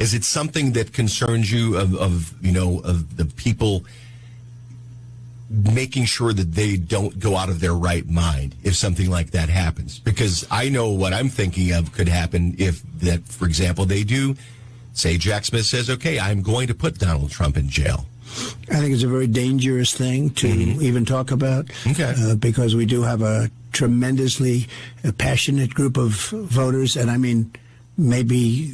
Is it something that concerns you of the people making sure that they don't go out of their right mind if something like that happens? Because I know what I'm thinking of could happen if that, for example, they do say Jack Smith says, okay, I'm going to put Donald Trump in jail. I think it's a very dangerous thing to even talk about, because we do have a tremendously passionate group of voters, and I mean, maybe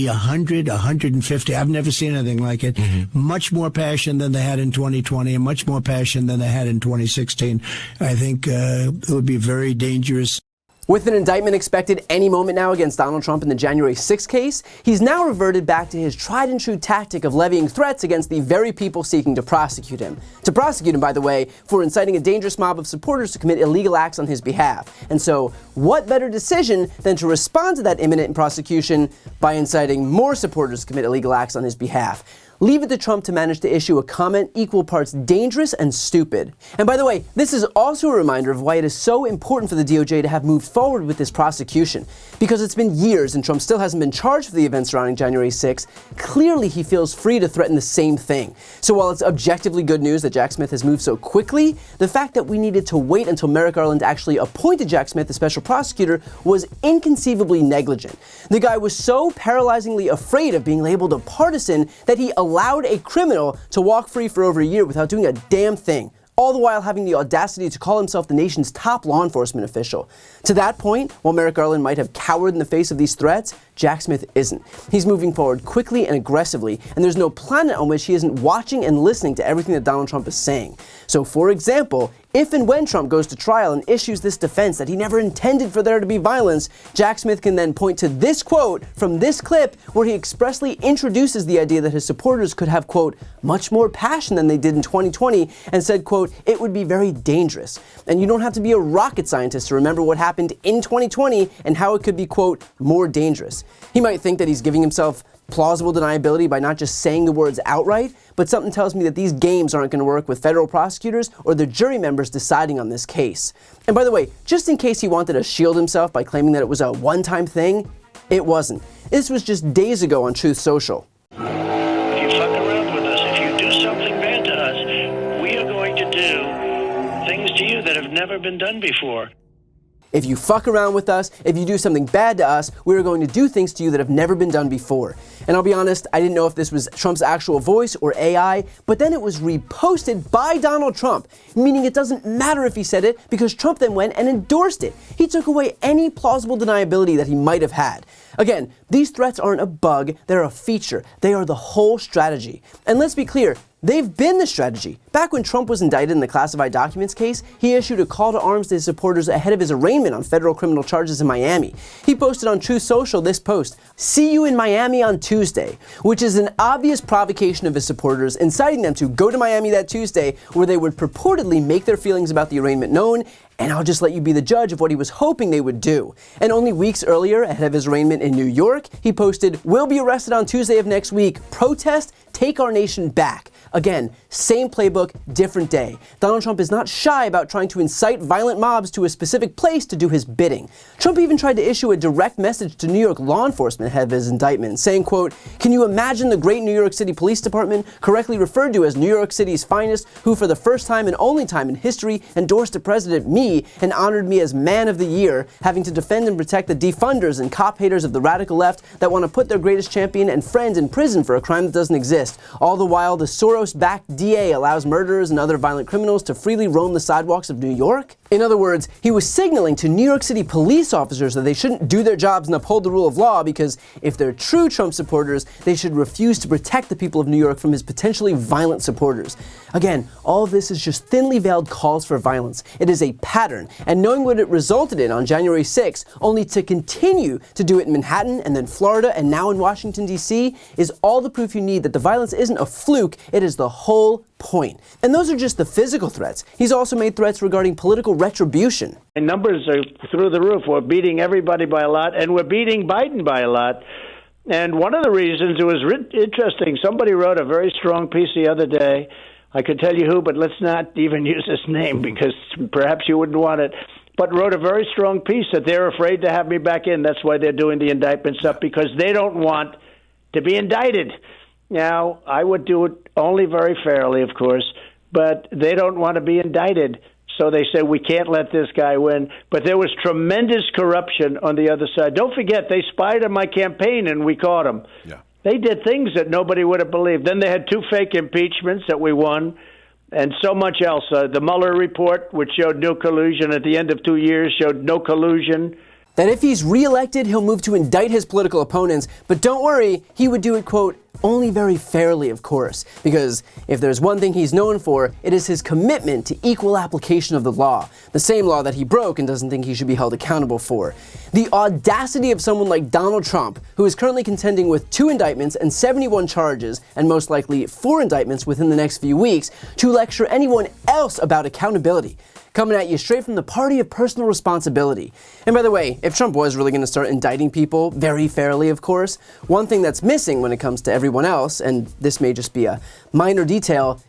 100, 150. I've never seen anything like it. Much more passion than they had in 2020 and much more passion than they had in 2016. I think it would be very dangerous. With an indictment expected any moment now against Donald Trump in the January 6th case, he's now reverted back to his tried and true tactic of levying threats against the very people seeking to prosecute him. To prosecute him, by the way, for inciting a dangerous mob of supporters to commit illegal acts on his behalf. And so, what better decision than to respond to that imminent prosecution by inciting more supporters to commit illegal acts on his behalf? Leave it to Trump to manage to issue a comment equal parts dangerous and stupid. And by the way, this is also a reminder of why it is so important for the DOJ to have moved forward with this prosecution. Because it's been years and Trump still hasn't been charged for the events surrounding January 6th, clearly he feels free to threaten the same thing. So while it's objectively good news that Jack Smith has moved so quickly, the fact that we needed to wait until Merrick Garland actually appointed Jack Smith the special prosecutor was inconceivably negligent. The guy was so paralyzingly afraid of being labeled a partisan that he allowed a criminal to walk free for over a year without doing a damn thing, all the while having the audacity to call himself the nation's top law enforcement official. To that point, while Merrick Garland might have cowered in the face of these threats, Jack Smith isn't. He's moving forward quickly and aggressively, and there's no planet on which he isn't watching and listening to everything that Donald Trump is saying. So, for example, if and when Trump goes to trial and issues this defense that he never intended for there to be violence, Jack Smith can then point to this quote from this clip where he expressly introduces the idea that his supporters could have, quote, much more passion than they did in 2020, and said, quote, it would be very dangerous. And you don't have to be a rocket scientist to remember what happened in 2020 and how it could be, quote, more dangerous. He might think that he's giving himself plausible deniability by not just saying the words outright, but something tells me that these games aren't going to work with federal prosecutors or the jury members deciding on this case. And by the way, just in case he wanted to shield himself by claiming that it was a one-time thing, it wasn't. This was just days ago on Truth Social. If you fuck around with us, if you do something bad to us, we are going to do things to you that have never been done before. If you fuck around with us, if you do something bad to us, we're going to do things to you that have never been done before. And I'll be honest, I didn't know if this was Trump's actual voice or AI, but then it was reposted by Donald Trump, meaning it doesn't matter if he said it because Trump then went and endorsed it. He took away any plausible deniability that he might have had. Again, these threats aren't a bug, they're a feature. They are the whole strategy. And let's be clear, they've been the strategy. Back when Trump was indicted in the classified documents case, he issued a call to arms to his supporters ahead of his arraignment on federal criminal charges in Miami. He posted on Truth Social this post, "See you in Miami on Tuesday," which is an obvious provocation of his supporters, inciting them to go to Miami that Tuesday, where they would purportedly make their feelings about the arraignment known, and I'll just let you be the judge of what he was hoping they would do. And only weeks earlier, ahead of his arraignment in New York, he posted, "We'll be arrested on Tuesday of next week. Protest, take our nation back." Again, same playbook, different day. Donald Trump is not shy about trying to incite violent mobs to a specific place to do his bidding. Trump even tried to issue a direct message to New York law enforcement ahead of his indictment, saying, quote, "Can you imagine the great New York City Police Department, correctly referred to as New York City's finest, who for the first time and only time in history endorsed a president, me, and honored me as Man of the Year, having to defend and protect the defunders and cop haters of the radical left that want to put their greatest champion and friend in prison for a crime that doesn't exist. All the while, the Soros-backed DA allows murderers and other violent criminals to freely roam the sidewalks of New York?" In other words, he was signaling to New York City police officers that they shouldn't do their jobs and uphold the rule of law because if they're true Trump supporters, they should refuse to protect the people of New York from his potentially violent supporters. Again, all of this is just thinly veiled calls for violence. It is a pattern, and knowing what it resulted in on January 6th, only to continue to do it in Manhattan and then Florida and now in Washington, D.C., is all the proof you need that the violence isn't a fluke, it is the whole point. And those are just the physical threats. He's also made threats regarding political retribution. And numbers are through the roof. We're beating everybody by a lot, and we're beating Biden by a lot. And one of the reasons, it was interesting, somebody wrote a very strong piece the other day. I could tell you who, but let's not even use his name because perhaps you wouldn't want it. but wrote a very strong piece that they're afraid to have me back in. That's why they're doing the indictment stuff, because they don't want to be indicted. Now, I would do it only very fairly, of course, but they don't want to be indicted. So they say, we can't let this guy win. But there was tremendous corruption on the other side. Don't forget, they spied on my campaign, and we caught them. Yeah. They did things that nobody would have believed. Then they had 2 fake impeachments that we won, and so much else. The Mueller report, which showed no collusion at the end of 2 years, showed no collusion. That if he's reelected, he'll move to indict his political opponents. But don't worry, he would do it, quote, only very fairly, of course. Because if there's one thing he's known for, it is his commitment to equal application of the law. The same law that he broke and doesn't think he should be held accountable for. The audacity of someone like Donald Trump, who is currently contending with 2 indictments and 71 charges, and most likely 4 indictments within the next few weeks, to lecture anyone else about accountability. Coming at you straight from the party of personal responsibility. And by the way, if Trump was really going to start indicting people, very fairly of course, one thing that's missing when it comes to everyone else, and this may just be a minor detail,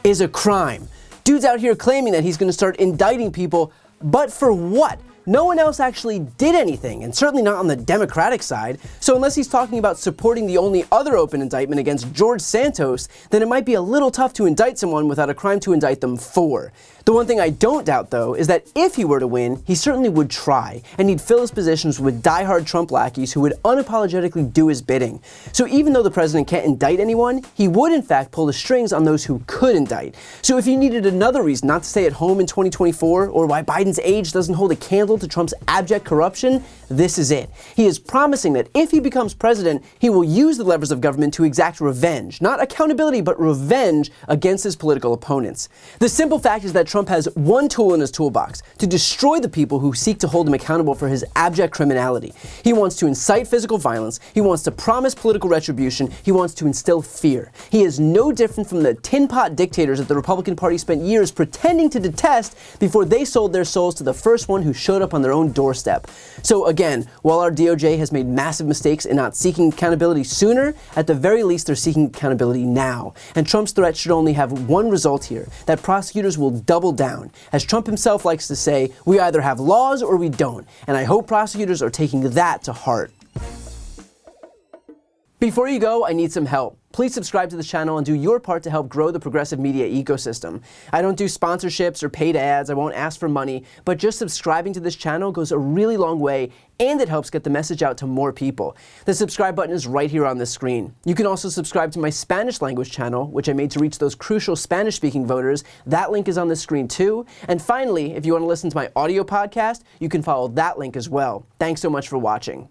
is a crime. Dude's out here claiming that he's going to start indicting people, but for what? No one else actually did anything, and certainly not on the Democratic side. So unless he's talking about supporting the only other open indictment against George Santos, then it might be a little tough to indict someone without a crime to indict them for. The one thing I don't doubt, though, is that if he were to win, he certainly would try, and he'd fill his positions with diehard Trump lackeys who would unapologetically do his bidding. So even though the president can't indict anyone, he would in fact pull the strings on those who could indict. So if you needed another reason not to stay at home in 2024, or why Biden's age doesn't hold a candle to Trump's abject corruption, this is it. He is promising that if he becomes president, he will use the levers of government to exact revenge, not accountability, but revenge against his political opponents. The simple fact is that Trump has one tool in his toolbox: to destroy the people who seek to hold him accountable for his abject criminality. He wants to incite physical violence, he wants to promise political retribution, he wants to instill fear. He is no different from the tin pot dictators that the Republican Party spent years pretending to detest before they sold their souls to the first one who showed up on their own doorstep. So again, while our DOJ has made massive mistakes in not seeking accountability sooner, at the very least they're seeking accountability now. And Trump's threat should only have one result here: that prosecutors will double down. As Trump himself likes to say, we either have laws or we don't. And I hope prosecutors are taking that to heart. Before you go, I need some help. Please subscribe to the channel and do your part to help grow the progressive media ecosystem. I don't do sponsorships or paid ads, I won't ask for money, but just subscribing to this channel goes a really long way, and it helps get the message out to more people. The subscribe button is right here on the screen. You can also subscribe to my Spanish language channel, which I made to reach those crucial Spanish-speaking voters. That link is on the screen too. And finally, if you want to listen to my audio podcast, you can follow that link as well. Thanks so much for watching.